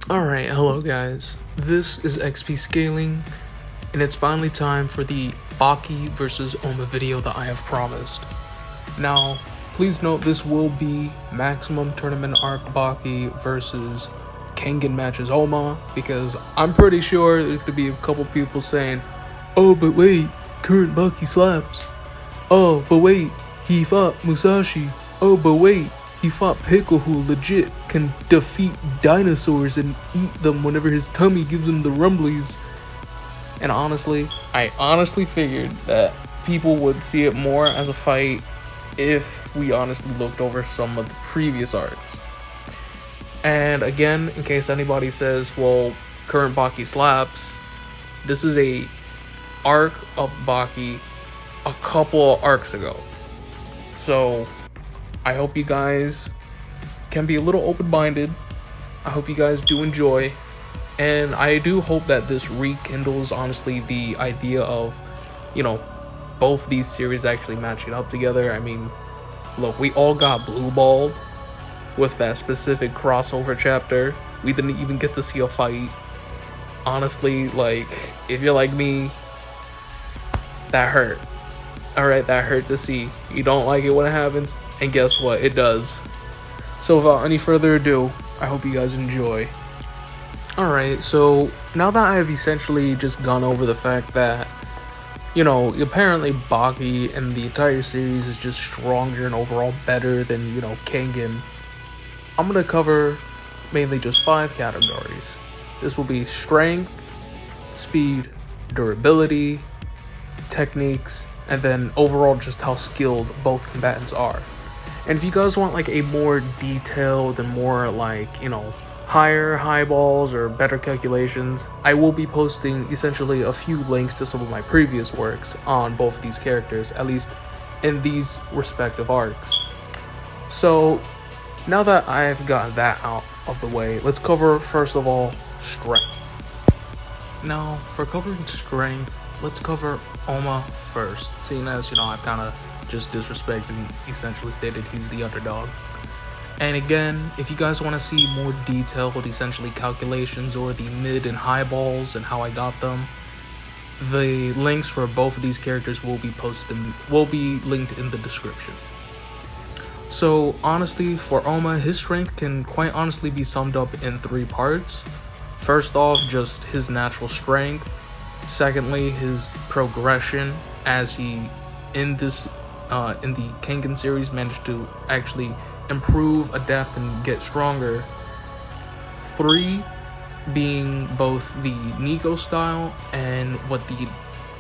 Alright, hello guys. This is XP Scaling, and it's finally time for the Baki versus Ohma video that I have promised. Now, please note this will be Maximum Tournament Arc Baki versus Kengan matches Ohma, because I'm pretty sure there could be a couple people saying, "Oh, but wait, current Baki slaps. Oh, but wait, he fought Musashi. Oh, but wait, he fought Pickle, who legit can defeat dinosaurs and eat them whenever his tummy gives him the rumblies." And honestly, I honestly figured that people would see it more as a fight if we honestly looked over some of the previous arcs. And again, in case anybody says, well, current Baki slaps, this is a arc of Baki a couple arcs ago. So I hope you guys can be a little open-minded. I hope you guys do enjoy. And I do hope that this rekindles, honestly, the idea of, both these series actually matching up together. I mean, look, we all got blue-balled with that specific crossover chapter. We didn't even get to see a fight. Honestly, like, if you're like me, that hurt. Alright, that hurt to see. You don't like it when it happens, and guess what? It does. So without any further ado, I hope you guys enjoy. Alright, so now that I've essentially just gone over the fact that, apparently Baki and the entire series is just stronger and overall better than, Kengan, I'm going to cover mainly just 5 categories. This will be strength, speed, durability, techniques, and then overall just how skilled both combatants are. And if you guys want like a more detailed and more like, higher highballs or better calculations, I will be posting essentially a few links to some of my previous works on both of these characters, at least in these respective arcs. So now that I've gotten that out of the way, let's cover first of all strength. Now for covering strength, let's cover Ohma first, seeing as I've kind of just disrespected and essentially stated he's the underdog. And again, if you guys want to see more detailed essentially calculations or the mid and high balls and how I got them, the links for both of these characters will be linked in the description. So honestly, for Ohma, his strength can quite honestly be summed up in 3 parts. First off, just his natural strength. Secondly, his progression, as he in the Kengan series managed to actually improve, adapt, and get stronger. 3 being both the Nico style and what the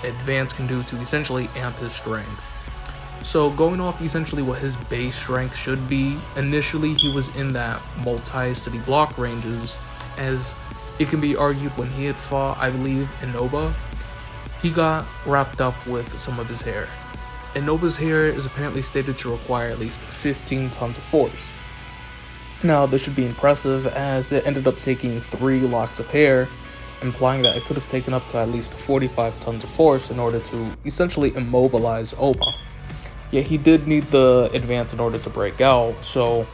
advance can do to essentially amp his strength. So going off essentially what his base strength should be, initially he was in that multi-city block ranges, as it can be argued when he had fought, I believe, Inoba, he got wrapped up with some of his hair. Inoba's hair is apparently stated to require at least 15 tons of force. Now, this should be impressive, as it ended up taking 3 locks of hair, implying that it could have taken up to at least 45 tons of force in order to essentially immobilize Ohma. Yet he did need the advance in order to break out, so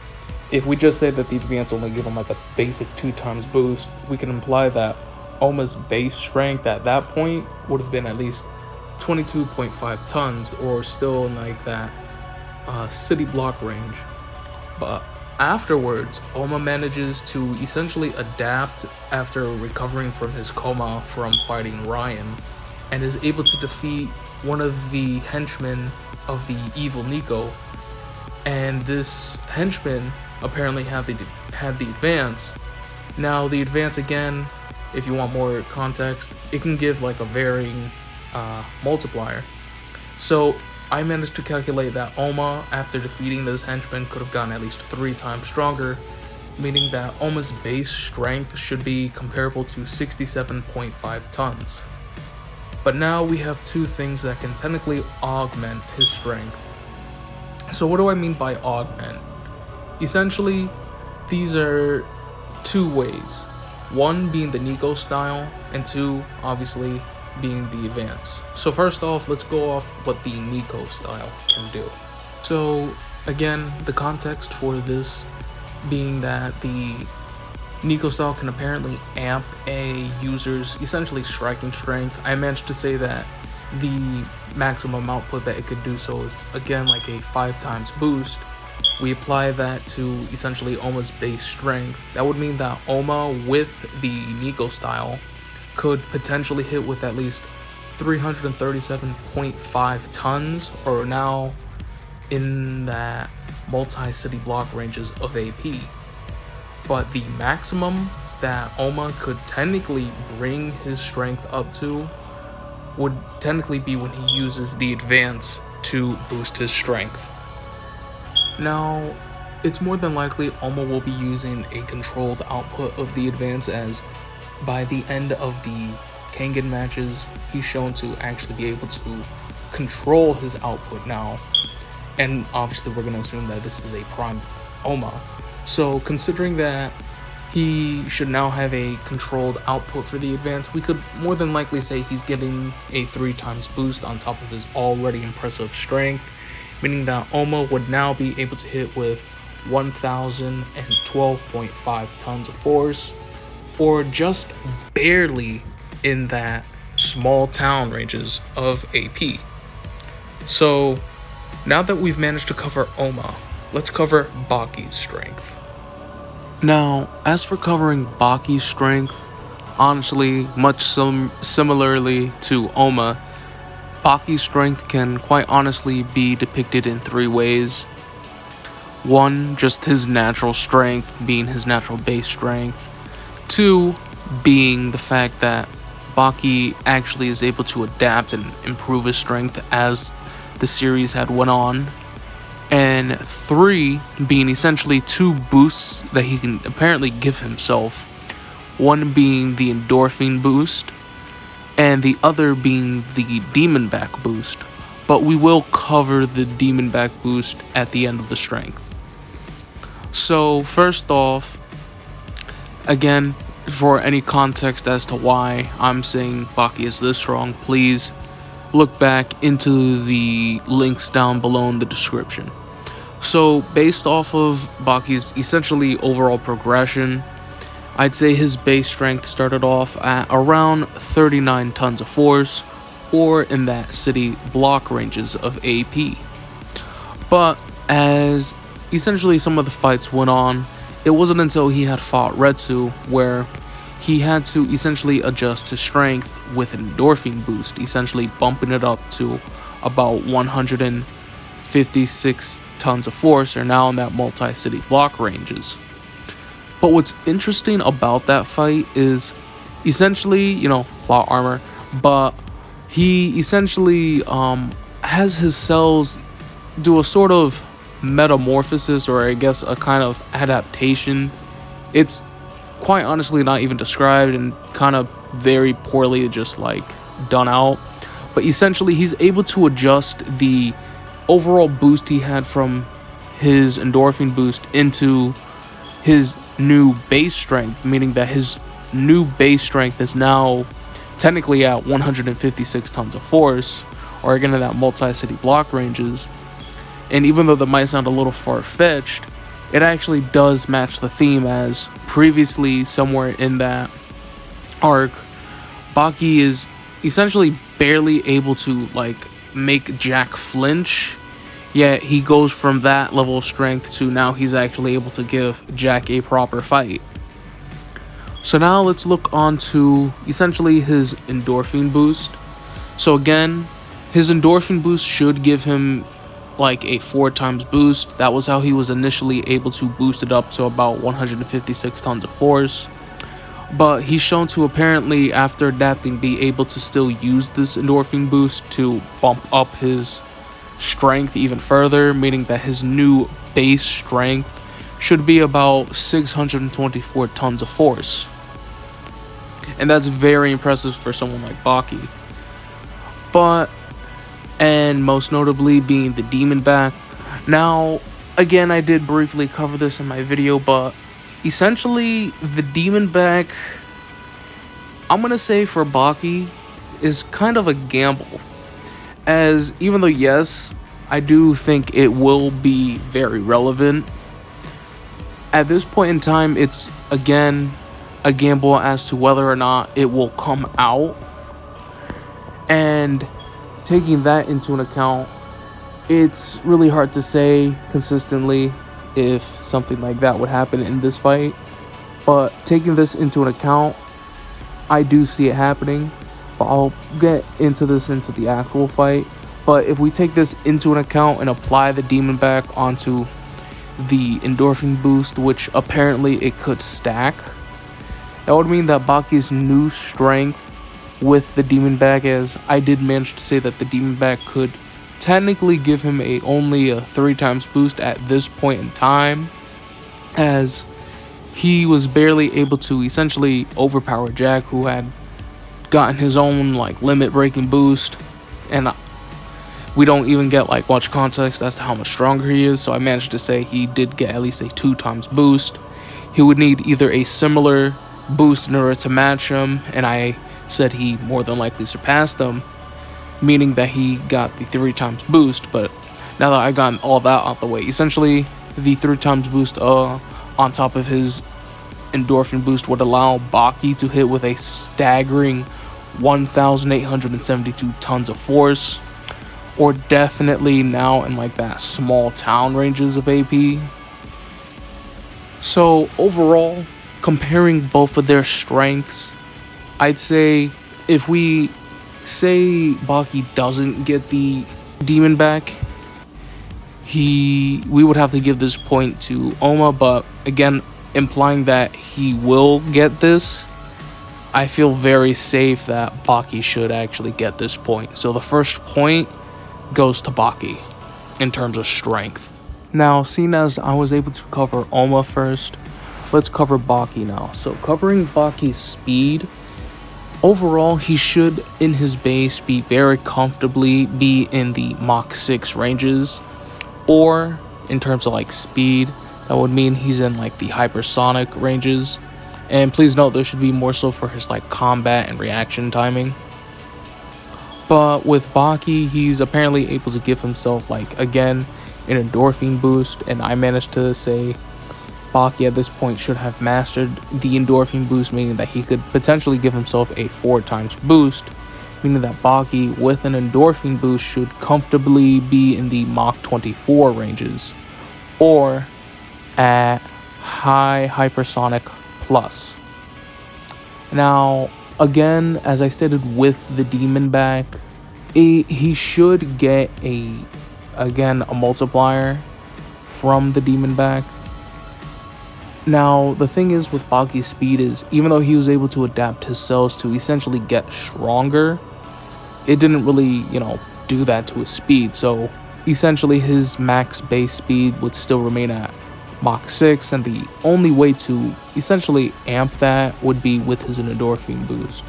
if we just say that the advance only gave him like a basic 2 times boost, we can imply that Ohma's base strength at that point would have been at least 22.5 tons, or still in like that city block range. But afterwards, Ohma manages to essentially adapt after recovering from his coma from fighting Ryan, and is able to defeat one of the henchmen of the evil Nico. And this henchman apparently had the advance. Now the advance, again, if you want more context, it can give like a varying multiplier. So I managed to calculate that Ohma, after defeating this henchman, could have gotten at least 3 times stronger, meaning that Ohma's base strength should be comparable to 67.5 tons. But now we have 2 things that can technically augment his strength. So what do I mean by augment? Essentially, these are 2 ways. 1 being the Nico style, and 2, obviously, being the advance. So first off, let's go off what the Nico style can do. So again, the context for this being that the Nico style can apparently amp a user's essentially striking strength. I managed to say that the maximum output that it could do so is again like a 5 times boost. We apply that to essentially Ohma's base strength. That would mean that Ohma with the Nico style could potentially hit with at least 337.5 tons, or now in that multi-city block ranges of AP. But the maximum that Ohma could technically bring his strength up to would technically be when he uses the advance to boost his strength. Now, it's more than likely Ohma will be using a controlled output of the advance, as by the end of the Kengan matches, he's shown to actually be able to control his output now. And obviously we're going to assume that this is a prime Ohma. So considering that he should now have a controlled output for the advance, we could more than likely say he's getting a 3 times boost on top of his already impressive strength, meaning that Ohma would now be able to hit with 1,012.5 tons of force, or just barely in that small town ranges of AP. So now that we've managed to cover Ohma, let's cover Baki's strength. Now, as for covering Baki's strength, honestly, much similarly to Ohma, Baki's strength can quite honestly be depicted in 3 ways. 1, just his natural strength, being his natural base strength. 2, being the fact that Baki actually is able to adapt and improve his strength as the series had went on. And 3, being essentially 2 boosts that he can apparently give himself. 1 being the endorphin boost, and the other being the demon back boost. But we will cover the demon back boost at the end of the strength. So first off, again, for any context as to why I'm saying Baki is this strong, please look back into the links down below in the description. So based off of Baki's essentially overall progression, I'd say his base strength started off at around 39 tons of force, or in that city block ranges of AP. But as essentially some of the fights went on, it wasn't until he had fought Retsu where he had to essentially adjust his strength with an endorphin boost, essentially bumping it up to about 156 tons of force, or now in that multi-city block ranges. But what's interesting about that fight is essentially, plot armor, but he essentially has his cells do a sort of metamorphosis, or I guess a kind of adaptation. It's quite honestly not even described, and kind of very poorly just like done out. But essentially he's able to adjust the overall boost he had from his endorphin boost into his new base strength, meaning that his new base strength is now technically at 156 tons of force, or again in that multi-city block ranges. And even though that might sound a little far-fetched, it actually does match the theme, as previously somewhere in that arc, Baki is essentially barely able to make Jack flinch, yet he goes from that level of strength to now he's actually able to give Jack a proper fight. So now let's look on to essentially his endorphin boost. So again, his endorphin boost should give him like a 4 times boost. That was how he was initially able to boost it up to about 156 tons of force. But he's shown to apparently, after adapting, be able to still use this endorphin boost to bump up his strength even further, meaning that his new base strength should be about 624 tons of force. And that's very impressive for someone like Baki. And most notably being the demon back. Now, again, I did briefly cover this in my video, but essentially the demon back, I'm gonna say for Baki, is kind of a gamble. As even though yes, I do think it will be very relevant, at this point in time it's again, a gamble as to whether or not it will come out. And taking that into an account, it's really hard to say consistently if something like that would happen in this fight. But taking this into an account, I do see it happening. But I'll get into the actual fight. But if we take this into an account and apply the demon back onto the endorphin boost, which apparently it could stack, that would mean that Baki's new strength with the demon bag, as I did manage to say that the demon bag could technically give him only a 3 times boost at this point in time, as he was barely able to essentially overpower Jack, who had gotten his own like limit breaking boost, and we don't even get like much context as to how much stronger he is. So I managed to say he did get at least a 2 times boost. He would need either a similar boost in order to match him, and I said he more than likely surpassed him, meaning that he got the 3 times boost. But now that I got all that out the way, essentially the 3 times boost on top of his endorphin boost would allow Baki to hit with a staggering 1,872 tons of force, or definitely now in like that small town ranges of AP. So overall, comparing both of their strengths, I'd say if we say Baki doesn't get the demon back, we would have to give this point to Ohma. But again, implying that he will get this, I feel very safe that Baki should actually get this point. So the first point goes to Baki in terms of strength. Now, seeing as I was able to cover Ohma first, let's cover Baki now. So covering Baki's speed, overall he should in his base be very comfortably be in the Mach 6 ranges, or in terms of like speed, that would mean he's in like the hypersonic ranges. And please note, this should be more so for his like combat and reaction timing. But with Baki, he's apparently able to give himself like, again, an endorphin boost, and I managed to say Baki at this point should have mastered the endorphin boost, meaning that he could potentially give himself a 4 times boost, meaning that Baki with an endorphin boost should comfortably be in the Mach 24 ranges, or at high hypersonic plus. Now, again, as I stated with the demon back, he should get a multiplier from the demon back. Now, the thing is with Baki's speed is, even though he was able to adapt his cells to essentially get stronger, it didn't really, do that to his speed. So essentially his max base speed would still remain at Mach 6, and the only way to essentially amp that would be with his endorphin boost.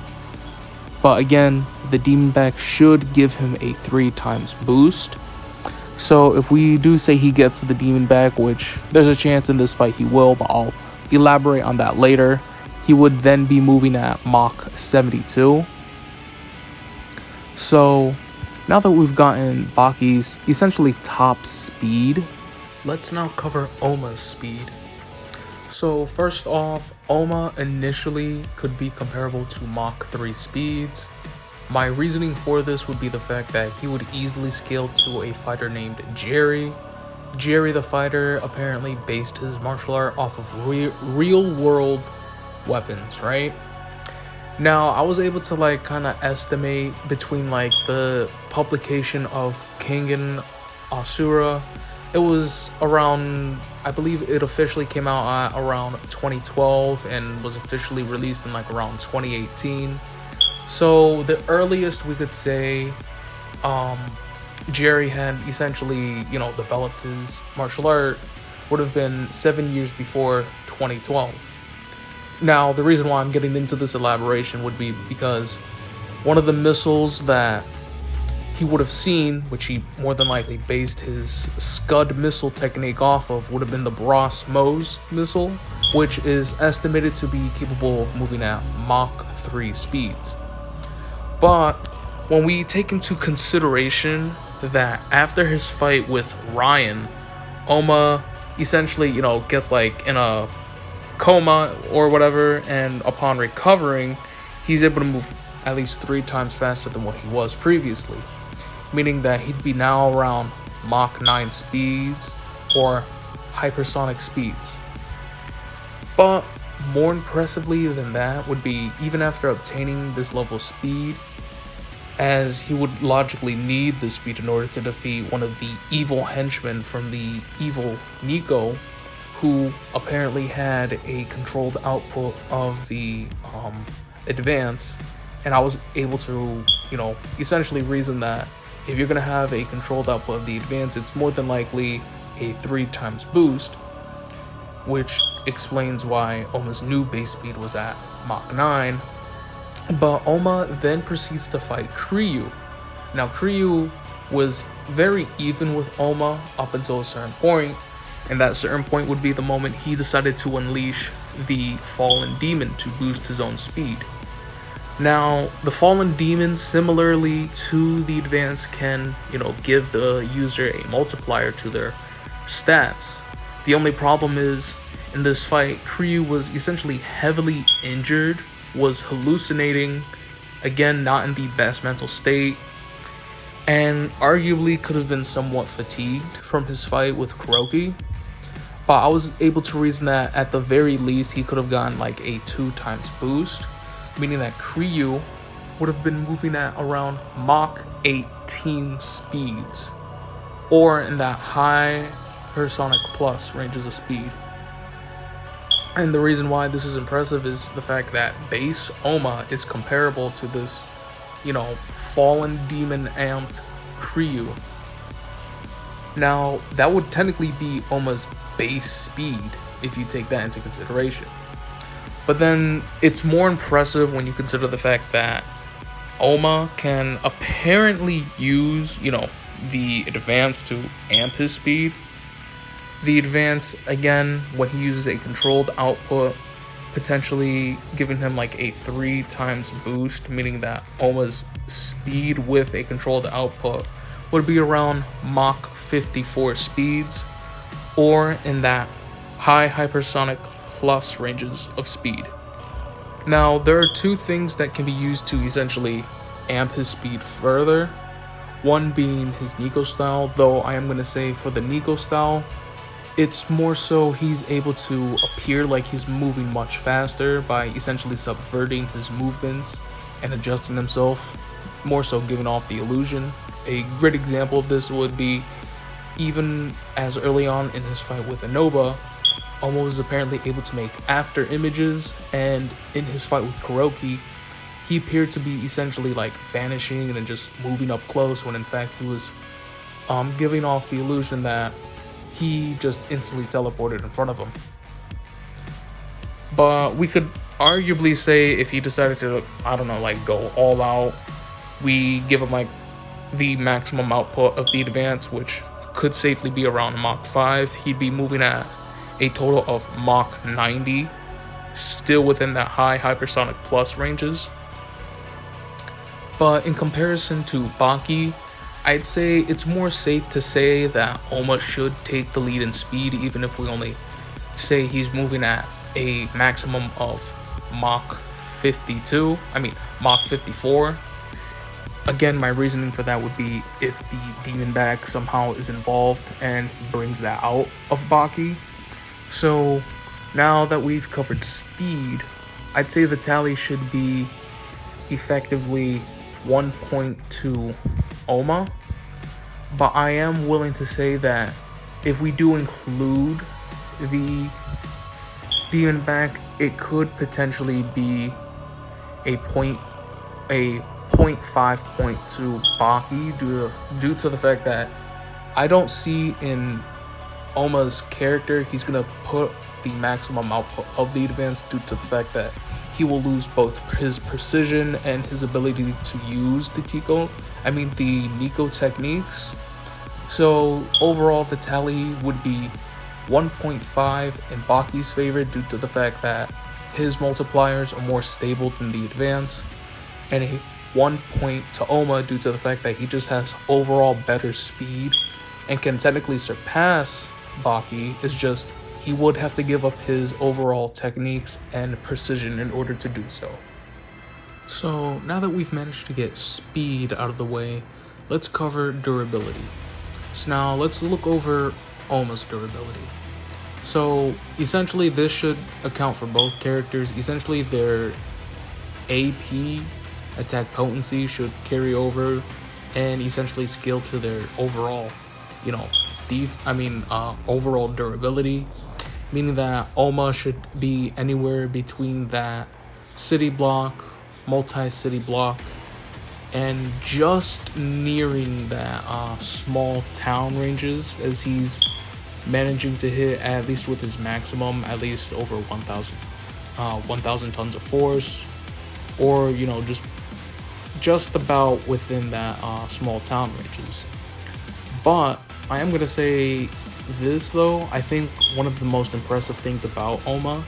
But again, the demon back should give him a 3 times boost. So if we do say he gets the demon back, which there's a chance in this fight he will, but I'll elaborate on that later, he would then be moving at Mach 72. So now that we've gotten Baki's essentially top speed, let's now cover Ohma's speed. So first off, Ohma initially could be comparable to Mach 3 speeds. My reasoning for this would be the fact that he would easily scale to a fighter named Jerry. Jerry the fighter apparently based his martial art off of real world weapons, right? Now, I was able to like kind of estimate between like the publication of Kengan Asura. It was around, I believe it officially came out at around 2012 and was officially released in like around 2018. So the earliest we could say Jerry had essentially, developed his martial art would have been 7 years before 2012. Now, the reason why I'm getting into this elaboration would be because one of the missiles that he would have seen, which he more than likely based his Scud missile technique off of, would have been the Bros-Mos missile, which is estimated to be capable of moving at Mach 3 speeds. But when we take into consideration that after his fight with Ryan, Ohma essentially, gets like in a coma or whatever, and upon recovering, he's able to move at least 3 times faster than what he was previously, meaning that he'd be now around Mach 9 speeds or hypersonic speeds. But more impressively than that would be, even after obtaining this level of speed, as he would logically need this speed in order to defeat one of the evil henchmen from the evil Nico, who apparently had a controlled output of the advance. And I was able to, essentially reason that if you're going to have a controlled output of the advance, it's more than likely a 3 times boost, which explains why Ohma's new base speed was at Mach 9. But Ohma then proceeds to fight Kiryu. Now, Kiryu was very even with Ohma up until a certain point, and that certain point would be the moment he decided to unleash the Fallen Demon to boost his own speed. Now, the Fallen Demon, similarly to the advance, can, give the user a multiplier to their stats. The only problem is, in this fight, Kiryu was essentially heavily injured, was hallucinating, again not in the best mental state, and arguably could have been somewhat fatigued from his fight with Kuroki. But I was able to reason that at the very least he could have gotten like a 2 times boost, meaning that Kiryu would have been moving at around Mach 18 speeds, or in that high hypersonic plus ranges of speed. And the reason why this is impressive is the fact that base Ohma is comparable to this, fallen demon amped Kiryu. Now, that would technically be Ohma's base speed if you take that into consideration. But then it's more impressive when you consider the fact that Ohma can apparently use, the advance to amp his speed. The advance, again, when he uses a controlled output, potentially giving him like a 3 times boost, meaning that Ohma's speed with a controlled output would be around Mach 54 speeds, or in that high hypersonic plus ranges of speed. Now, there are 2 things that can be used to essentially amp his speed further. One being his Nico style, though I am going to say for the Nico style, it's more so he's able to appear like he's moving much faster by essentially subverting his movements and adjusting himself, more so giving off the illusion. A great example of this would be even as early on in his fight with Inoba, Ohma was apparently able to make after images, and in his fight with Kuroki, he appeared to be essentially like vanishing and then just moving up close, when in fact he was giving off the illusion that he just instantly teleported in front of him. But we could arguably say if he decided to, go all out, we give him like the maximum output of the advance, which could safely be around Mach 5. He'd be moving at a total of Mach 90, still within that high hypersonic plus ranges. But in comparison to Baki, I'd say it's more safe to say that Ohma should take the lead in speed, even if we only say he's moving at a maximum of Mach 54. Again, my reasoning for that would be if the demon bag somehow is involved and he brings that out of Baki. So now that we've covered speed, I'd say the tally should be effectively 1 point to Ohma. But I am willing to say that if we do include the demon bag, it could potentially be a 0.5 point to Baki due to the fact that I don't see in Ohma's character he's gonna put the maximum output of the advance, due to the fact that he will lose both his precision and his ability to use the Nico techniques. So overall, the tally would be 1.5 in Baki's favor, due to the fact that his multipliers are more stable than the advance, and a 1 point to Ohma due to the fact that he just has overall better speed and can technically surpass Baki. It's just he would have to give up his overall techniques and precision in order to do so. So now that we've managed to get speed out of the way, let's cover durability. So now let's look over Ohma's durability. So essentially this should account for both characters. Essentially their AP, attack potency, should carry over, and essentially skill to their overall, overall durability. Meaning that Ohma should be anywhere between that city block, multi-city block, and just nearing that small town ranges, as he's managing to hit, at least with his maximum, at least over 1,000 tons of force, or just about within that small town ranges. But I am gonna say this though, I think one of the most impressive things about Ohma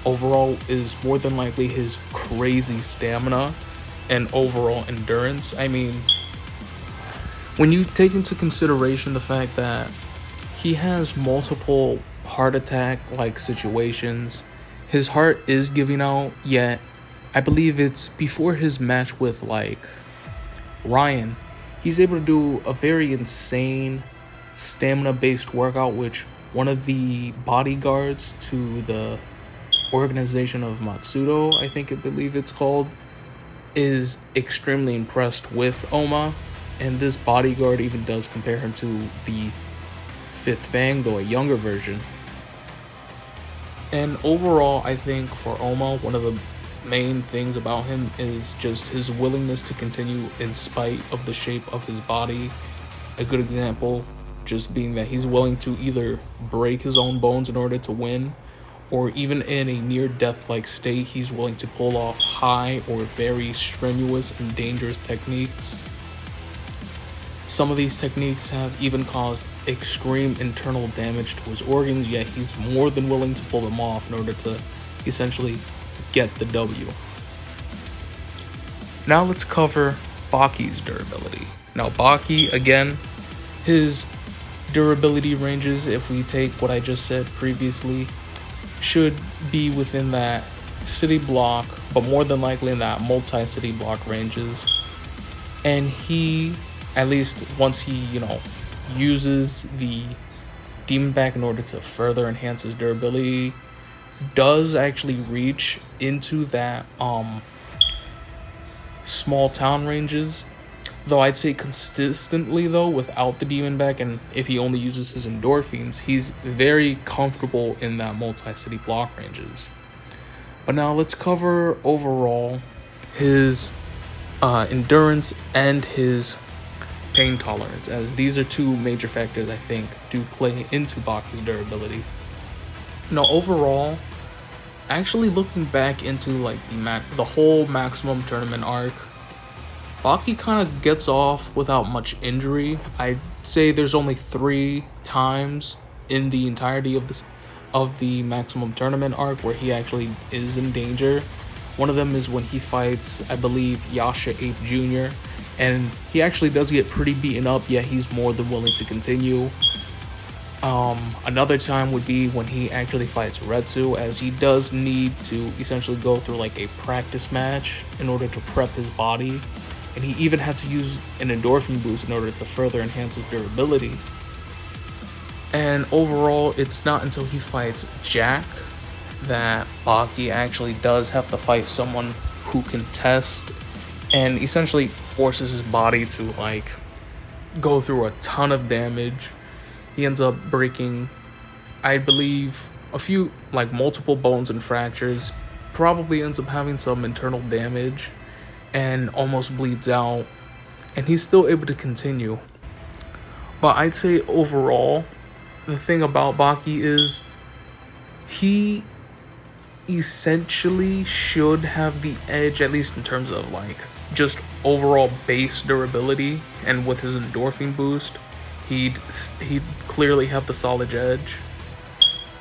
overall is more than likely his crazy stamina and overall endurance. I mean, when you take into consideration the fact that he has multiple heart attack like situations, his heart is giving out, yet I believe it's before his match with Ryan, he's able to do a very insane stamina based workout, which one of the bodyguards to the organization of Matsudo, I believe it's called, is extremely impressed with Ohma, and this bodyguard even does compare him to the Fifth Fang, though a younger version. And overall, I think for Ohma, one of the main things about him is just his willingness to continue in spite of the shape of his body. A good example just being that he's willing to either break his own bones in order to win, or even in a near-death-like state, he's willing to pull off high or very strenuous and dangerous techniques. Some of these techniques have even caused extreme internal damage to his organs, yet he's more than willing to pull them off in order to essentially get the W. Now let's cover Baki's durability. Now Baki, again, his durability ranges, if we take what I just said previously, should be within that city block, but more than likely in that multi-city block ranges. And he, at least once he, uses the demon back in order to further enhance his durability, does actually reach into that small town ranges. Though I'd say consistently though, without the demon back, and if he only uses his endorphins, he's very comfortable in that multi-city block ranges. But now let's cover overall his endurance and his pain tolerance, as these are two major factors I think do play into Baki's durability. Now overall, actually looking back into the whole maximum tournament arc, Baki kind of gets off without much injury. I'd say there's only 3 times in the entirety of the maximum tournament arc where he actually is in danger. One of them is when he fights, I believe, Yasha Ape Jr., and he actually does get pretty beaten up, yet he's more than willing to continue. Another time would be when he actually fights Retsu, as he does need to essentially go through a practice match in order to prep his body. And he even had to use an endorphin boost in order to further enhance his durability. And overall, it's not until he fights Jack that Baki actually does have to fight someone who can test and essentially forces his body to go through a ton of damage. He ends up breaking, I believe, a few multiple bones and fractures, probably ends up having some internal damage, and almost bleeds out, and he's still able to continue. But I'd say overall, the thing about Baki is he essentially should have the edge, at least in terms of just overall base durability, and with his endorphin boost, he'd clearly have the solid edge.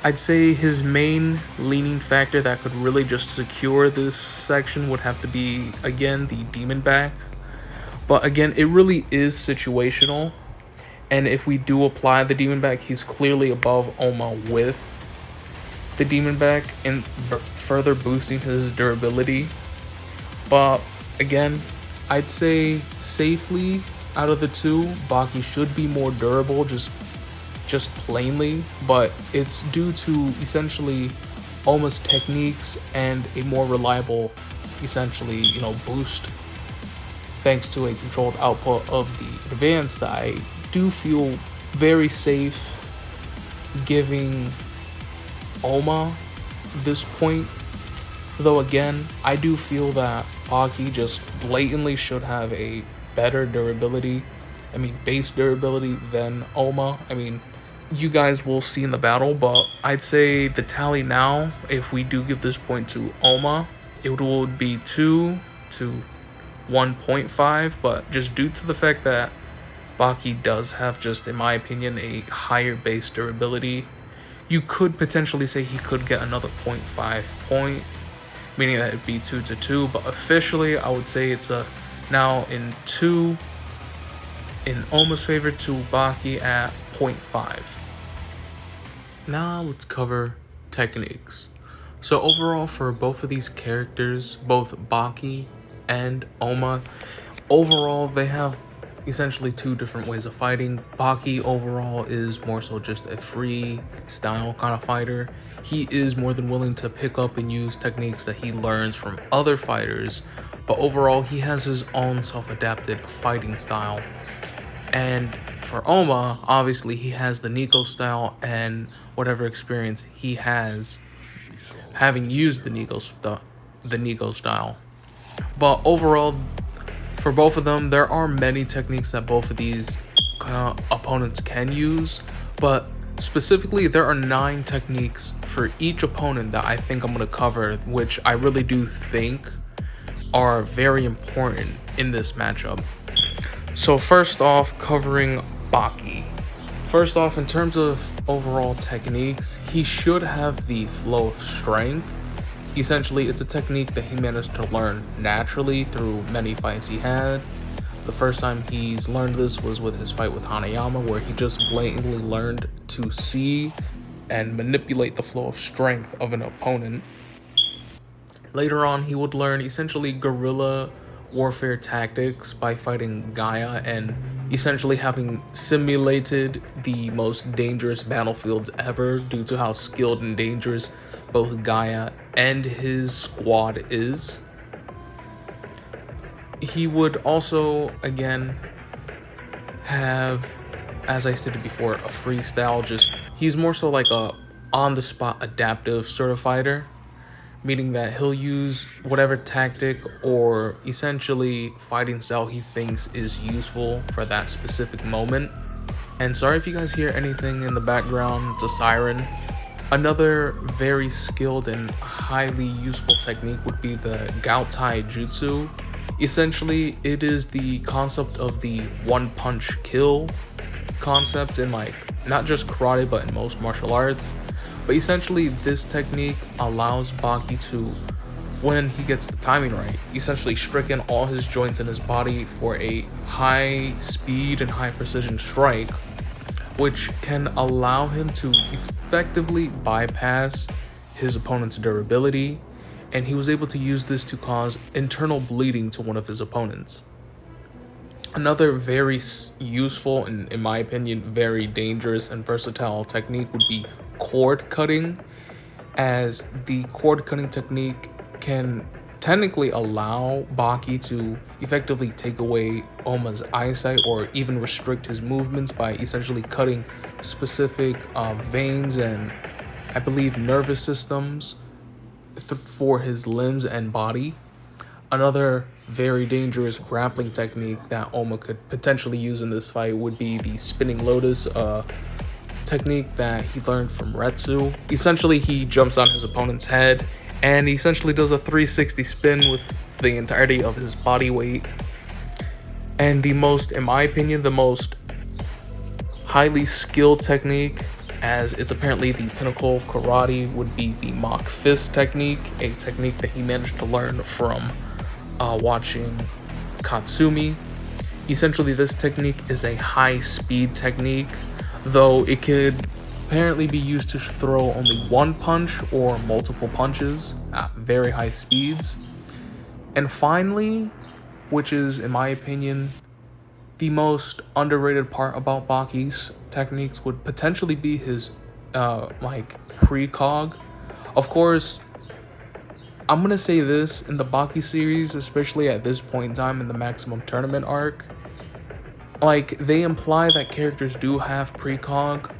I'd say his main leaning factor that could really just secure this section would have to be, again, the demon back. But again, it really is situational. And if we do apply the demon back, he's clearly above Ohma with the demon back and further boosting his durability. But again, I'd say safely out of the two, Baki should be more durable, just plainly, but it's due to essentially Ohma's techniques and a more reliable, essentially, boost thanks to a controlled output of the advance that I do feel very safe giving Ohma this point. Though again, I do feel that Baki just blatantly should have a better durability, base durability than Ohma. You guys will see in the battle, but I'd say the tally now, if we do give this point to Ohma, it would be 2 to 1.5, but just due to the fact that Baki does have, just in my opinion, a higher base durability, you could potentially say he could get another 0.5 point, meaning that it'd be 2 to 2, but officially I would say it's now in Ohma's favor to Baki at 0.5. Now let's cover techniques. So overall, for both of these characters, both Baki and Ohma, overall they have essentially two different ways of fighting. Baki overall is more so just a free style kind of fighter. He is more than willing to pick up and use techniques that he learns from other fighters, but overall he has his own self-adapted fighting style. And for Ohma, obviously he has the Nico style and whatever experience he has having used the Nico style. But overall, for both of them, there are many techniques that both of these opponents can use, but specifically there are 9 techniques for each opponent that I think I'm going to cover, which I really do think are very important in this matchup. So first off, covering Baki. First off, in terms of overall techniques, he should have the flow of strength. Essentially, it's a technique that he managed to learn naturally through many fights he had. The first time he's learned this was with his fight with Hanayama, where he just blatantly learned to see and manipulate the flow of strength of an opponent. Later on, he would learn essentially guerrilla warfare tactics by fighting Gaia and essentially having simulated the most dangerous battlefields ever due to how skilled and dangerous both Gaia and his squad is. He would also, again, have, as I stated before, a freestyle. He's more so like a on-the-spot adaptive sort of fighter, meaning that he'll use whatever tactic or essentially fighting style he thinks is useful for that specific moment. And sorry if you guys hear anything in the background, it's a siren. Another very skilled and highly useful technique would be the Gaotai Jutsu. Essentially, it is the concept of the one punch kill concept in not just karate but in most martial arts. But essentially, this technique allows Baki to, when he gets the timing right, essentially stricken all his joints in his body for a high speed and high precision strike, which can allow him to effectively bypass his opponent's durability, and he was able to use this to cause internal bleeding to one of his opponents. Another very useful and, in my opinion, very dangerous and versatile technique would be cord cutting, as the cord cutting technique can technically allow Baki to effectively take away Ohma's eyesight or even restrict his movements by essentially cutting specific veins and, I believe, nervous systems for his limbs and body. Another very dangerous grappling technique that Ohma could potentially use in this fight would be the spinning lotus technique that he learned from Retsu. Essentially, he jumps on his opponent's head and essentially does a 360 spin with the entirety of his body weight. And the most, in my opinion, the most highly skilled technique, as it's apparently the pinnacle of karate, would be the mock fist technique, a technique that he managed to learn from watching Katsumi. Essentially, this technique is a high speed technique, though it could apparently be used to throw only one punch or multiple punches at very high speeds. And finally, which is in my opinion the most underrated part about Baki's techniques, would potentially be his like precog. Of course, I'm gonna say this, in the Baki series, especially at this point in time in the Maximum Tournament arc, like, they imply that characters do have precog,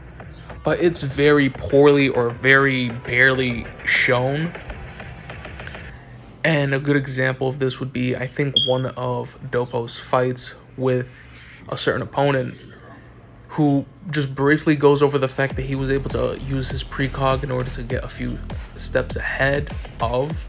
but it's very poorly or very barely shown. And a good example of this would be, I think, one of Doppo's fights with a certain opponent, who just briefly goes over the fact that he was able to use his precog in order to get a few steps ahead of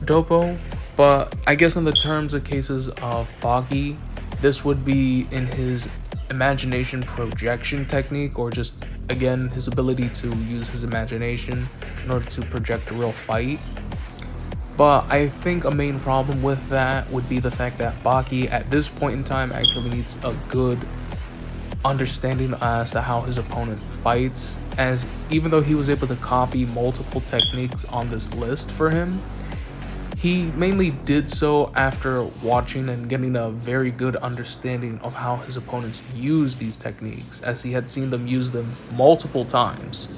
Doppo. But I guess in the terms of cases of Baki, this would be in his imagination projection technique, or just, again, his ability to use his imagination in order to project a real fight. But I think a main problem with that would be the fact that Baki at this point in time actually needs a good understanding as to how his opponent fights, as even though he was able to copy multiple techniques on this list for him, he mainly did so after watching and getting a very good understanding of how his opponents use these techniques, as he had seen them use them multiple times.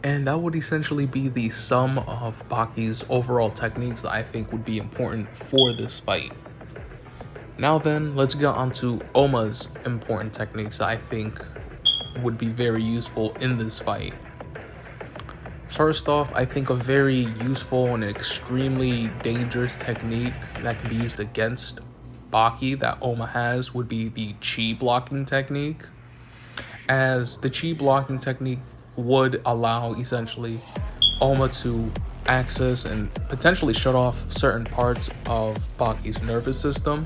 And that would essentially be the sum of Baki's overall techniques that I think would be important for this fight. Now then, let's get on to Ohma's important techniques that I think would be very useful in this fight. First off, I think a very useful and extremely dangerous technique that can be used against Baki that Ohma has would be the chi blocking technique, as the chi blocking technique would allow essentially Ohma to access and potentially shut off certain parts of Baki's nervous system.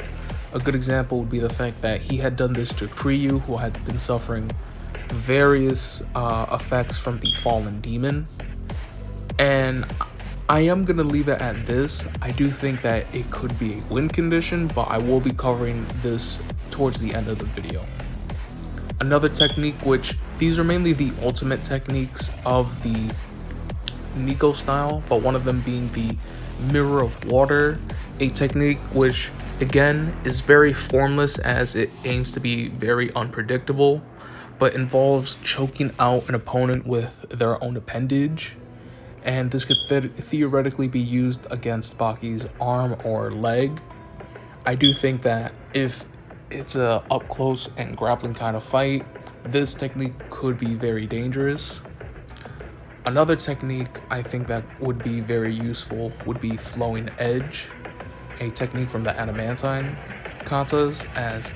A good example would be the fact that he had done this to Kiryu, who had been suffering various effects from the fallen demon. And I am going to leave it at this. I do think that it could be a win condition, but I will be covering this towards the end of the video. Another technique, which these are mainly the ultimate techniques of the Nico style, but one of them being the Mirror of Water, a technique which again is very formless as it aims to be very unpredictable, but involves choking out an opponent with their own appendage. And this could theoretically be used against Baki's arm or leg. I do think that if it's a up close and grappling kind of fight, this technique could be very dangerous. Another technique I think that would be very useful would be Flowing Edge, a technique from the Adamantine katas, as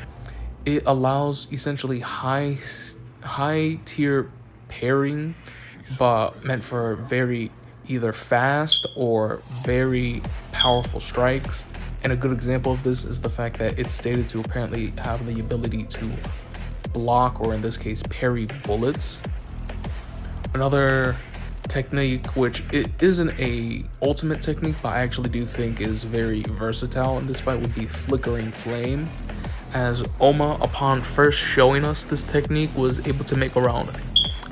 it allows essentially high tier parrying, but meant for very either fast or very powerful strikes. And a good example of this is the fact that it's stated to apparently have the ability to block, or in this case parry, bullets. Another technique, which it isn't a ultimate technique but I actually do think is very versatile in this fight, would be Flickering Flame, as Ohma, upon first showing us this technique, was able to make around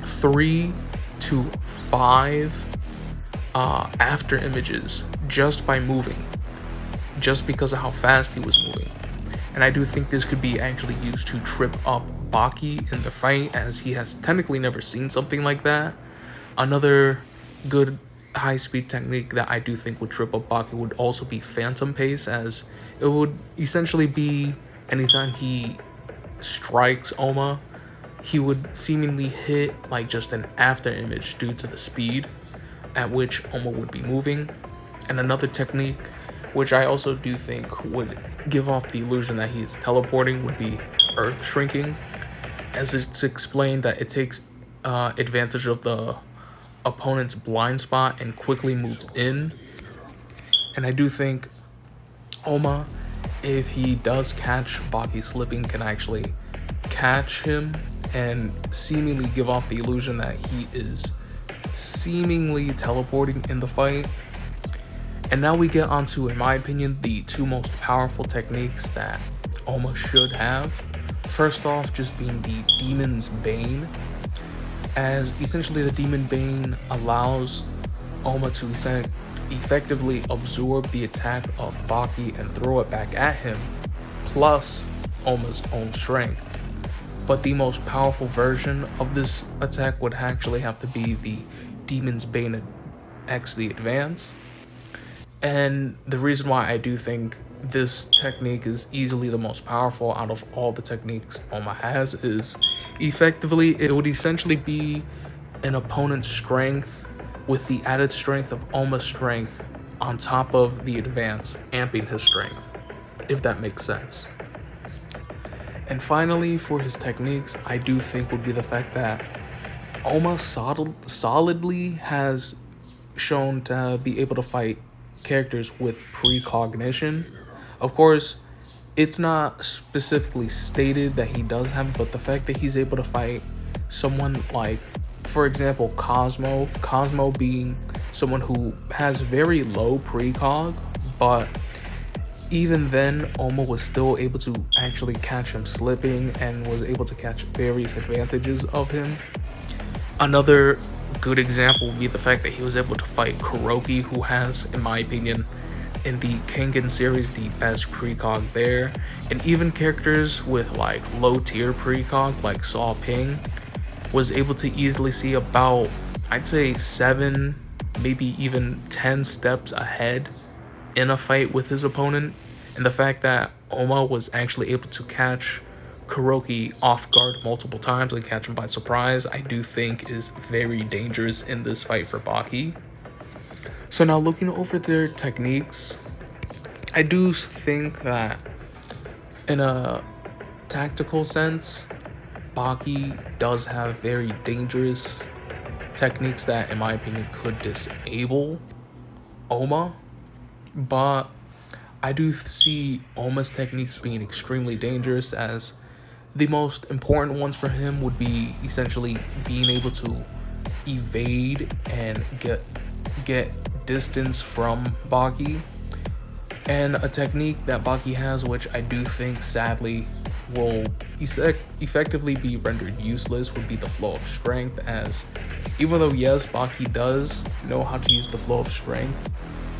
3 to 5 after images just by moving, just because of how fast he was moving. And I do think this could be actually used to trip up Baki in the fight, as he has technically never seen something like that. Another good high-speed technique that I do think would trip up Baki would also be Phantom Pace, as it would essentially be anytime he strikes Ohma, he would seemingly hit like just an after image due to the speed at which Ohma would be moving. And another technique, which I also do think would give off the illusion that he is teleporting, would be Earth Shrinking, as it's explained that it takes advantage of the opponent's blind spot and quickly moves in. And I do think Ohma, if he does catch Baki slipping, can actually catch him and seemingly give off the illusion that he is seemingly teleporting in the fight. And now we get onto, in my opinion, the two most powerful techniques that Ohma should have. First off, just being the Demon's Bane. as essentially the Demon Bane allows Ohma to effectively absorb the attack of Baki and throw it back at him, plus Ohma's own strength. But the most powerful version of this attack would actually have to be the Demon's Bane X the Advance. And the reason why I do think this technique is easily the most powerful out of all the techniques Ohma has is effectively it would essentially be an opponent's strength with the added strength of Ohma's strength on top of the advance, amping his strength, if that makes sense. And finally, for his techniques, I do think would be the fact that Ohma solidly has shown to be able to fight characters with precognition. Of course, it's not specifically stated that he does have, but the fact that he's able to fight someone like, for example, Cosmo being someone who has very low precog, but even then, Ohma was still able to actually catch him slipping and was able to catch various advantages of him. Another good example would be the fact that he was able to fight Kuroki, who has, in my opinion, in the Kengan series, the best precog there. And even characters with like low tier precog, like Saw Ping, was able to easily see about, I'd say 7, maybe even 10 steps ahead in a fight with his opponent. And the fact that Ohma was actually able to catch Kuroki off guard multiple times and catch him by surprise, I do think is very dangerous in this fight for Baki. So now looking over their techniques, I do think that in a tactical sense, Baki does have very dangerous techniques that, in my opinion, could disable Ohma, but I do see Ohma's techniques being extremely dangerous, as the most important ones for him would be essentially being able to evade and get distance from Baki. And a technique that Baki has, which I do think sadly will effectively be rendered useless, would be the flow of strength, as even though yes, Baki does know how to use the flow of strength,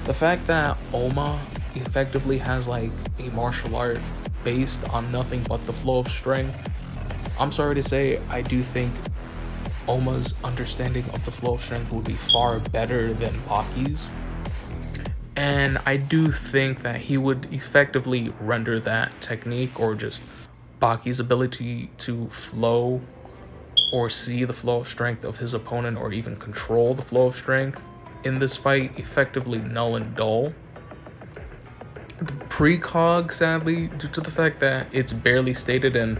the fact that Ohma effectively has like a martial art based on nothing but the flow of strength, I'm sorry to say, I do think Ohma's understanding of the flow of strength would be far better than Baki's. And I do think that he would effectively render that technique, or just Baki's ability to flow or see the flow of strength of his opponent, or even control the flow of strength in this fight, effectively null and dull. The precog, sadly, due to the fact that it's barely stated, and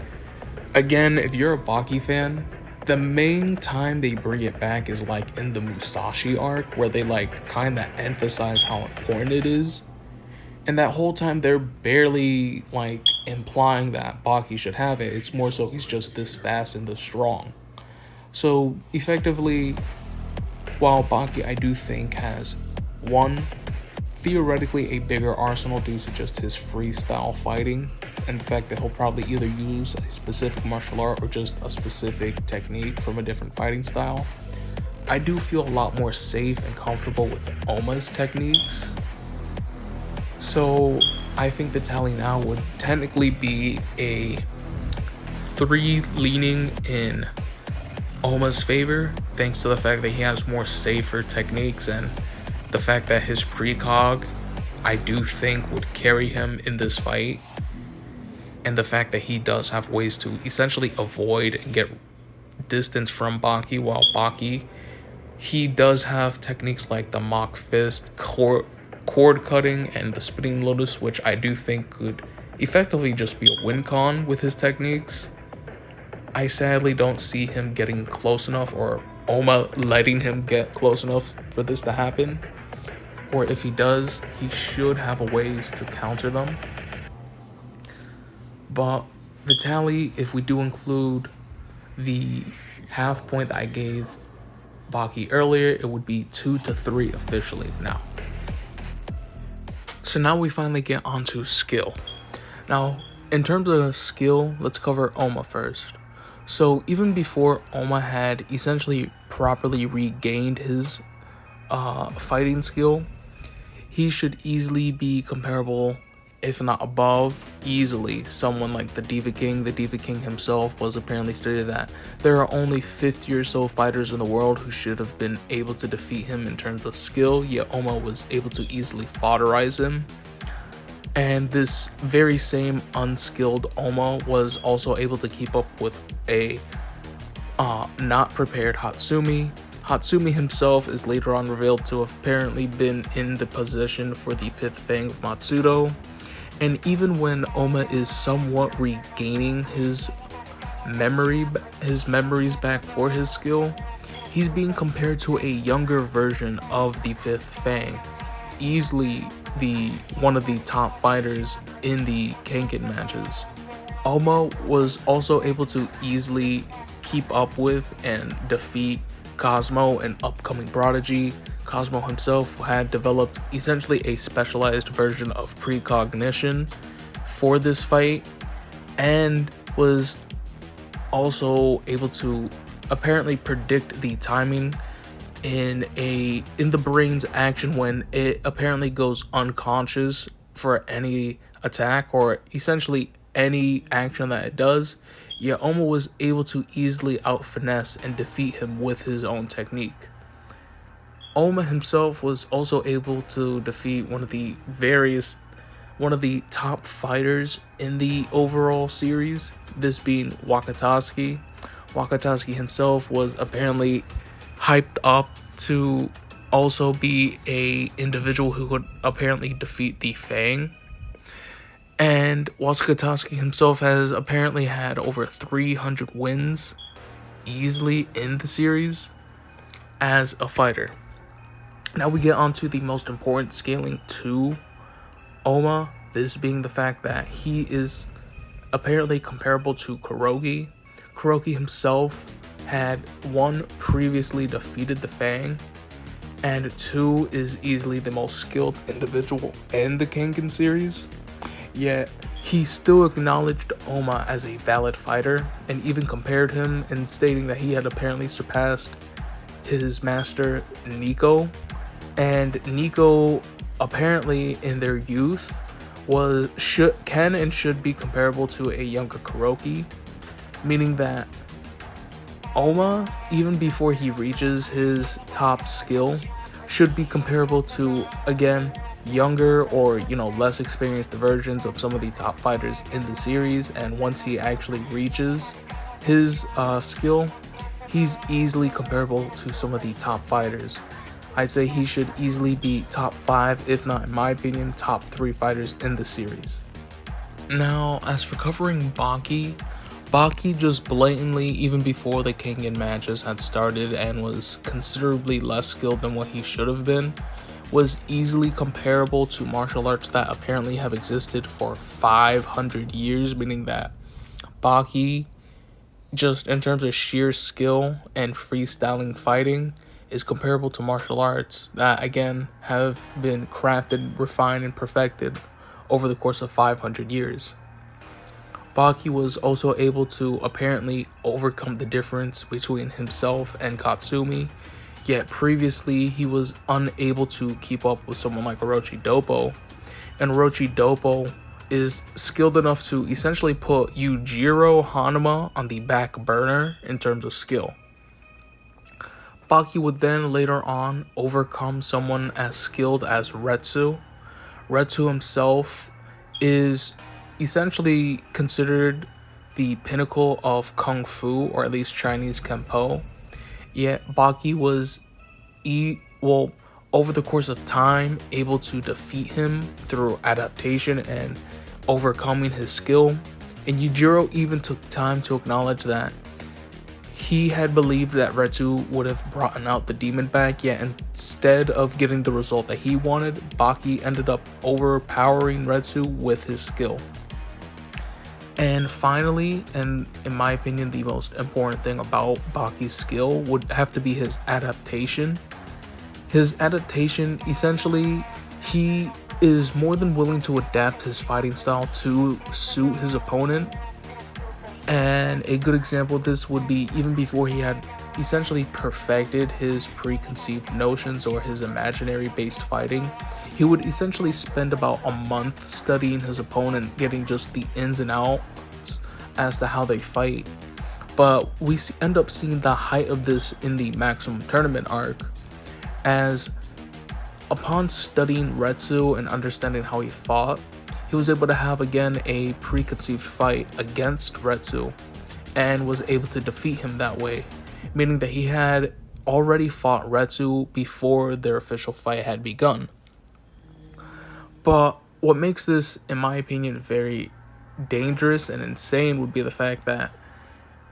again, if you're a Baki fan, the main time they bring it back is like in the Musashi arc, where they like kind of emphasize how important it is, and that whole time they're barely like implying that Baki should have it. It's more so he's just this fast and this strong. So effectively, while Baki I do think has one, theoretically a bigger arsenal due to just his freestyle fighting and the fact that he'll probably either use a specific martial art or just a specific technique from a different fighting style, I do feel a lot more safe and comfortable with Ohma's techniques. So I think the tally now would technically be a 3 leaning in Ohma's favor, thanks to the fact that he has more safer techniques, and the fact that his precog I do think would carry him in this fight, and the fact that he does have ways to essentially avoid and get distance from Baki, while Baki, he does have techniques like the mock fist, cord cutting, and the spinning lotus, which I do think could effectively just be a win con with his techniques. I sadly don't see him getting close enough, or Ohma letting him get close enough for this to happen. Or if he does, he should have ways to counter them. But the tally, if we do include the half point that I gave Baki earlier, it would be 2-3 officially now. So now we finally get onto skill. Now, in terms of skill, let's cover Ohma first. So even before Ohma had essentially properly regained his fighting skill, he should easily be comparable, if not above, easily someone like the Diva King. The Diva King himself was apparently stated that there are only 50 or so fighters in the world who should have been able to defeat him in terms of skill, yet Ohma was able to easily foderize him. And this very same unskilled Ohma was also able to keep up with a not prepared Hatsumi. Hatsumi himself is later on revealed to have apparently been in the position for the fifth Fang of Matsudo, and even when Ohma is somewhat regaining his memories back for his skill, he's being compared to a younger version of the fifth Fang, easily one of the top fighters in the Kengan matches. Ohma was also able to easily keep up with and defeat Cosmo, an upcoming prodigy. Cosmo himself had developed essentially a specialized version of precognition for this fight, and was also able to apparently predict the timing in the brain's action when it apparently goes unconscious for any attack or essentially any action that it does. Yet Ohma was able to easily out-finesse and defeat him with his own technique. Ohma himself was also able to defeat one of the top fighters in the overall series, this being Wakatasuki. Wakatasuki himself was apparently hyped up to also be a individual who could apparently defeat the Fang. And Wakatasuki himself has apparently had over 300 wins easily in the series as a fighter. Now we get on to the most important scaling to Ohma, this being the fact that he is apparently comparable to Kurogi. Kurogi himself had 1, previously defeated the Fang, and 2, is easily the most skilled individual in the Kengan series. Yet he still acknowledged Ohma as a valid fighter and even compared him in stating that he had apparently surpassed his master Nico. And Nico apparently in their youth can and should be comparable to a younger Kurogi, meaning that Ohma, even before he reaches his top skill, should be comparable to, again, younger or less experienced versions of some of the top fighters in the series. And once he actually reaches his skill, he's easily comparable to some of the top fighters. I'd say he should easily be top 5, if not, in my opinion, top 3 fighters in the series. Now, as for covering Baki just blatantly, even before the Kengan matches had started and was considerably less skilled than what he should have been, was easily comparable to martial arts that apparently have existed for 500 years, meaning that Baki, just in terms of sheer skill and freestyling fighting, is comparable to martial arts that, again, have been crafted, refined, and perfected over the course of 500 years. Baki was also able to apparently overcome the difference between himself and Katsumi, yet previously he was unable to keep up with someone like Orochi Doppo, and Orochi Doppo is skilled enough to essentially put Yujiro Hanuma on the back burner in terms of skill. Baki would then later on overcome someone as skilled as Retsu. Retsu himself is essentially considered the pinnacle of Kung Fu, or at least Chinese Kenpo. Yet Baki was, over the course of time, able to defeat him through adaptation and overcoming his skill. And Yujiro even took time to acknowledge that he had believed that Retsu would have brought out the demon back, yet instead of getting the result that he wanted, Baki ended up overpowering Retsu with his skill. And finally, and in my opinion, the most important thing about Baki's skill would have to be his adaptation. His adaptation, essentially, he is more than willing to adapt his fighting style to suit his opponent. And a good example of this would be even before he had essentially perfected his preconceived notions or his imaginary based fighting, he would essentially spend about a month studying his opponent, getting just the ins and outs as to how they fight. But we end up seeing the height of this in the Maximum Tournament arc, as upon studying Retsu and understanding how he fought, he was able to have again a preconceived fight against Retsu and was able to defeat him that way, meaning that he had already fought Retsu before their official fight had begun. But what makes this, in my opinion, very dangerous and insane would be the fact that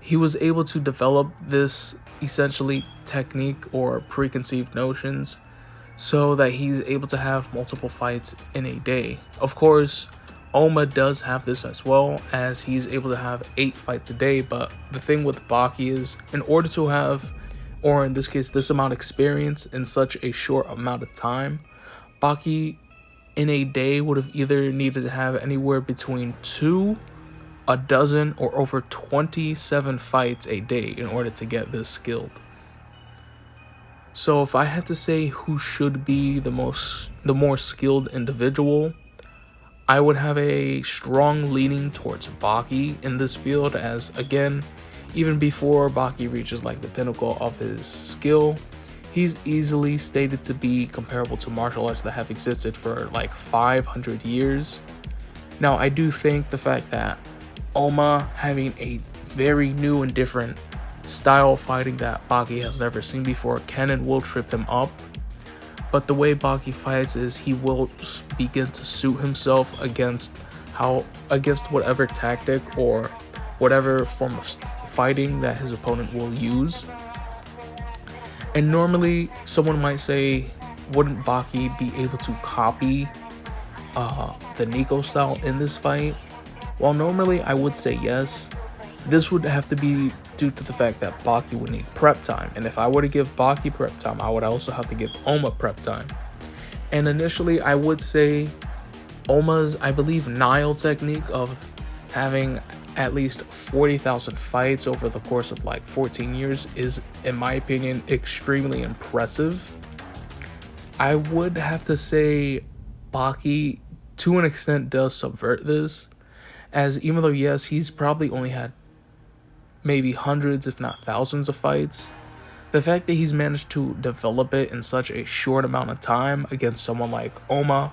he was able to develop this essentially technique or preconceived notions so that he's able to have multiple fights in a day. Of course, Ohma does have this as well, as he's able to have 8 fights a day, but the thing with Baki is, in order to have, or in this case, this amount of experience in such a short amount of time, Baki in a day would have either needed to have anywhere between 2, a dozen, or over 27 fights a day in order to get this skilled. So if I had to say who should be the more skilled individual, I would have a strong leaning towards Baki in this field, as again, even before Baki reaches like the pinnacle of his skill, he's easily stated to be comparable to martial arts that have existed for like 500 years. Now, I do think the fact that Ohma having a very new and different style of fighting that Baki has never seen before can and will trip him up, but the way Baki fights is he will begin to suit himself against whatever tactic or whatever form of fighting that his opponent will use. And normally someone might say, wouldn't Baki be able to copy the Nico style in this fight? Well, normally I would say yes. This would have to be due to the fact that Baki would need prep time, and if I were to give Baki prep time, I would also have to give Ohma prep time. And initially I would say Ohma's, I believe, Nile technique of having at least 40,000 fights over the course of like 14 years is, in my opinion, extremely impressive. I would have to say Baki, to an extent, does subvert this, as even though, yes, he's probably only had maybe hundreds, if not thousands of fights, the fact that he's managed to develop it in such a short amount of time against someone like Ohma,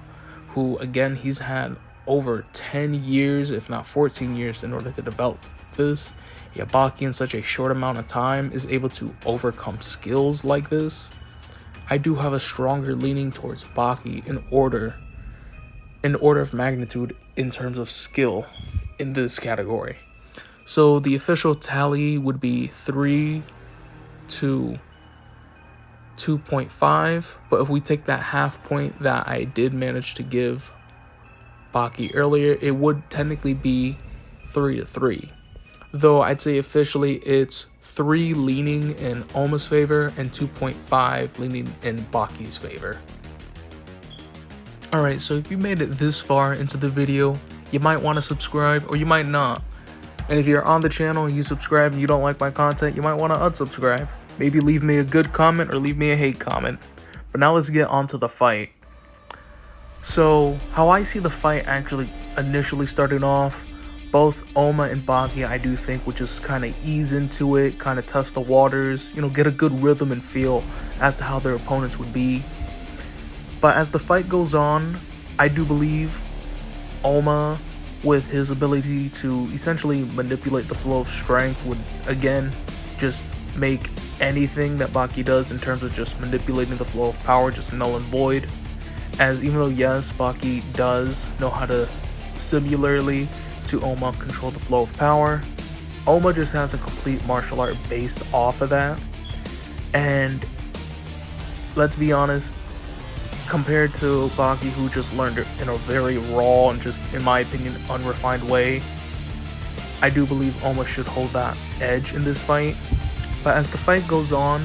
who, again, he's had over 10 years, if not 14 years, in order to develop this. Yeah, Baki in such a short amount of time is able to overcome skills like this. I do have a stronger leaning towards Baki in order of magnitude in terms of skill in this category. So the official tally would be 3 to 2.5, but if we take that half point that I did manage to give Baki earlier, it would technically be 3 to 3. Though I'd say officially it's 3 leaning in Ohma's favor and 2.5 leaning in Baki's favor. Alright, so if you made it this far into the video, you might want to subscribe or you might not. And if you're on the channel and you subscribe and you don't like my content, you might want to unsubscribe. Maybe leave me a good comment or leave me a hate comment. But now let's get on to the fight. So, how I see the fight actually initially starting off, both Ohma and Baki, I do think, would just kind of ease into it, kind of test the waters, get a good rhythm and feel as to how their opponents would be. But as the fight goes on, I do believe Ohma, with his ability to essentially manipulate the flow of strength, would again just make anything that Baki does in terms of just manipulating the flow of power just null and void. As even though, yes, Baki does know how to similarly to Ohma control the flow of power, Ohma just has a complete martial art based off of that. And let's be honest, compared to Baki, who just learned it in a very raw and just, in my opinion, unrefined way, I do believe Ohma should hold that edge in this fight. But as the fight goes on,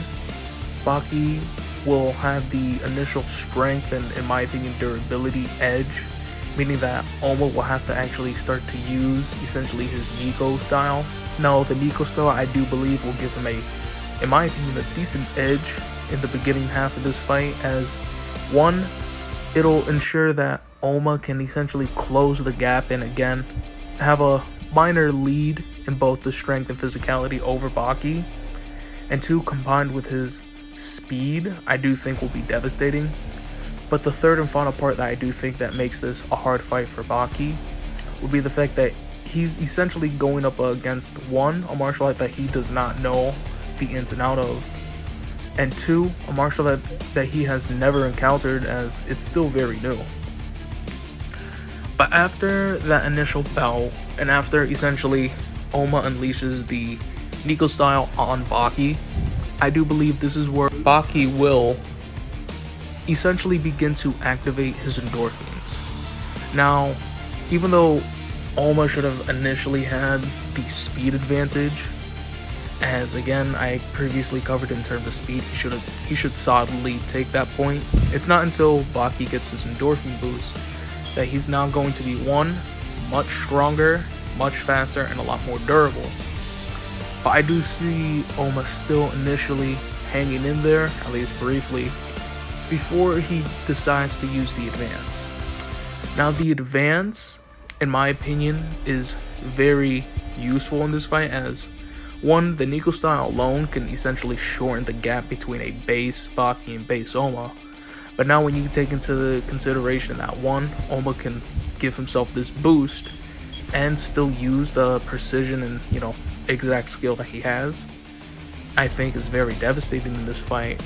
Baki will have the initial strength and, in my opinion, durability edge, meaning that Ohma will have to actually start to use essentially his Nico style. Now, the Nico style I do believe will give him in my opinion, a decent edge in the beginning half of this fight, as one, it'll ensure that Ohma can essentially close the gap and again have a minor lead in both the strength and physicality over Baki, and two, combined with his speed, I do think will be devastating. But the third and final part that I do think that makes this a hard fight for Baki would be the fact that he's essentially going up against one, a martial art that he does not know the ins and out of, and two, a martial art that he has never encountered, as it's still very new. But after that initial bout, and after essentially Ohma unleashes the Nico style on Baki, I do believe this is where Baki will essentially begin to activate his endorphins. Now, even though Ohma should have initially had the speed advantage, as again I previously covered in terms of speed, he should solidly take that point. It's not until Baki gets his endorphin boost that he's now going to be one, much stronger, much faster, and a lot more durable. But I do see Ohma still initially hanging in there, at least briefly, before he decides to use the advance. Now, the advance, in my opinion, is very useful in this fight, as one, the Nico style alone can essentially shorten the gap between a base Baki and base Ohma. But now when you take into consideration that one, Ohma can give himself this boost and still use the precision and, exact skill that he has, I think is very devastating in this fight.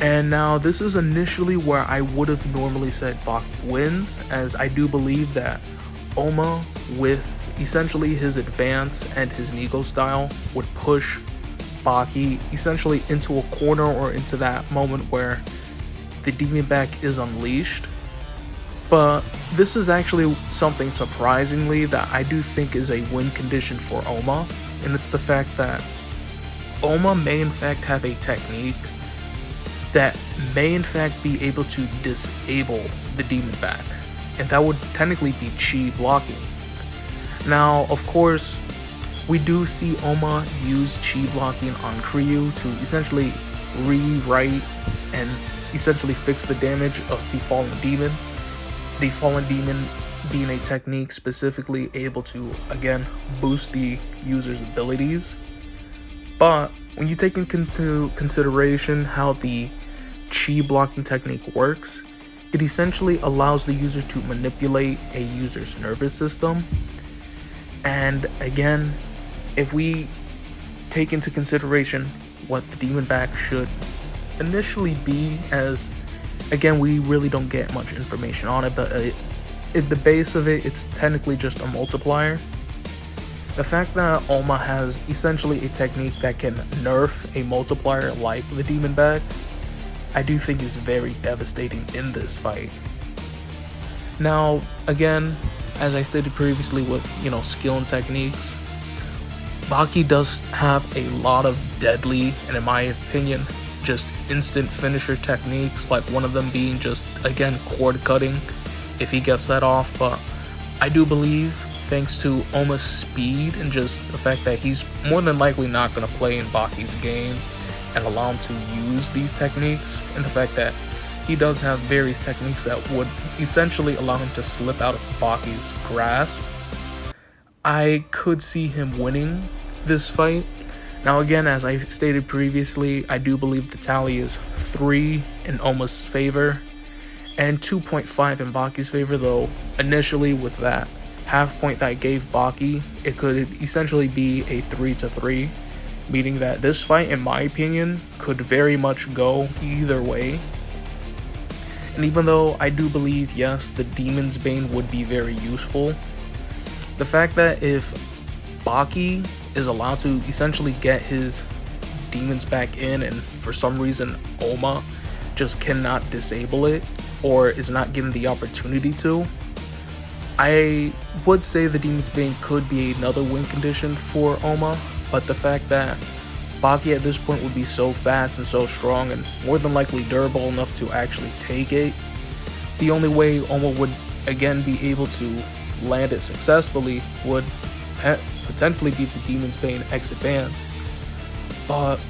And now this is initially where I would have normally said Baki wins, as I do believe that Ohma, with essentially his advance and his Nico style, would push Baki essentially into a corner or into that moment where the demon back is unleashed. But this is actually something surprisingly that I do think is a win condition for Ohma, and it's the fact that Ohma may in fact have a technique that may in fact be able to disable the demon back, and that would technically be chi blocking. Now, of course, we do see Ohma use chi blocking on Kiryu to essentially rewrite and essentially fix the damage of the fallen demon. The fallen demon being a technique specifically able to, again, boost the user's abilities. But when you take into consideration how the chi blocking technique works, it essentially allows the user to manipulate a user's nervous system. And again, if we take into consideration what the demon back should initially be, as again we really don't get much information on it, but at the base of it, it's technically just a multiplier. The fact that Ohma has essentially a technique that can nerf a multiplier like the demon back, I do think is very devastating in this fight. Now, again, as I stated previously with, skill and techniques, Baki does have a lot of deadly, and in my opinion, just instant finisher techniques, like one of them being just, again, cord cutting if he gets that off. But I do believe, thanks to Ohma Speed and just the fact that he's more than likely not going to play in Baki's game and allow him to use these techniques, and the fact that he does have various techniques that would essentially allow him to slip out of Baki's grasp, I could see him winning this fight. Now again, as I stated previously, I do believe the tally is 3 in Ohma's favor and 2.5 in Baki's favor, though initially with that half point that I gave Baki, it could essentially be a 3-3, meaning that this fight, in my opinion, could very much go either way. And even though I do believe, yes, the Demon's Bane would be very useful, the fact that if Baki is allowed to essentially get his demons back in, and for some reason Ohma just cannot disable it or is not given the opportunity to, I would say the Demon's Bane could be another win condition for Ohma. But the fact that Baki at this point would be so fast and so strong and more than likely durable enough to actually take it, the only way Ohma would again be able to land it successfully would potentially be the Demon's Bane X Advance. But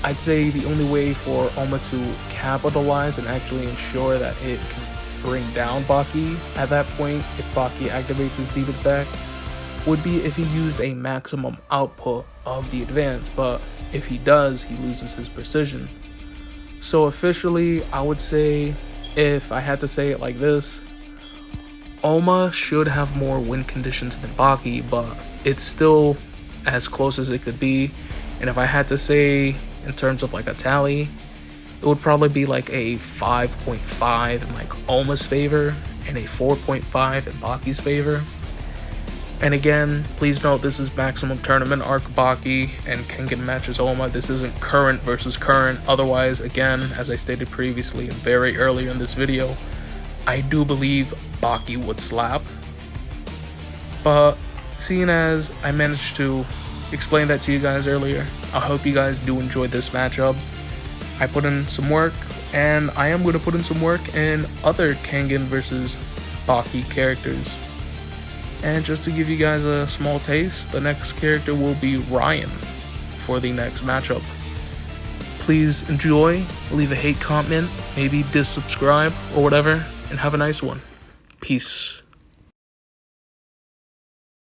I'd say the only way for Ohma to capitalize and actually ensure that it can bring down Baki at that point, if Baki activates his Demon back, would be if he used a maximum output of the advance, but if he does, he loses his precision. So officially, I would say, if I had to say it like this, Ohma should have more win conditions than Baki, but it's still as close as it could be. And if I had to say in terms of like a tally, it would probably be like a 5.5 in like Ohma's favor and a 4.5 in Baki's favor. And again, please note this is maximum tournament arc Baki and Kengan matches Ohma. This isn't current versus current. Otherwise, again, as I stated previously and very earlier in this video, I do believe Baki would slap. But seeing as I managed to explain that to you guys earlier, I hope you guys do enjoy this matchup. I put in some work, and I am going to put in some work in other Kengan versus Baki characters. And just to give you guys a small taste, the next character will be Ryan for the next matchup. Please enjoy, leave a hate comment, maybe subscribe or whatever, and have a nice one. Peace.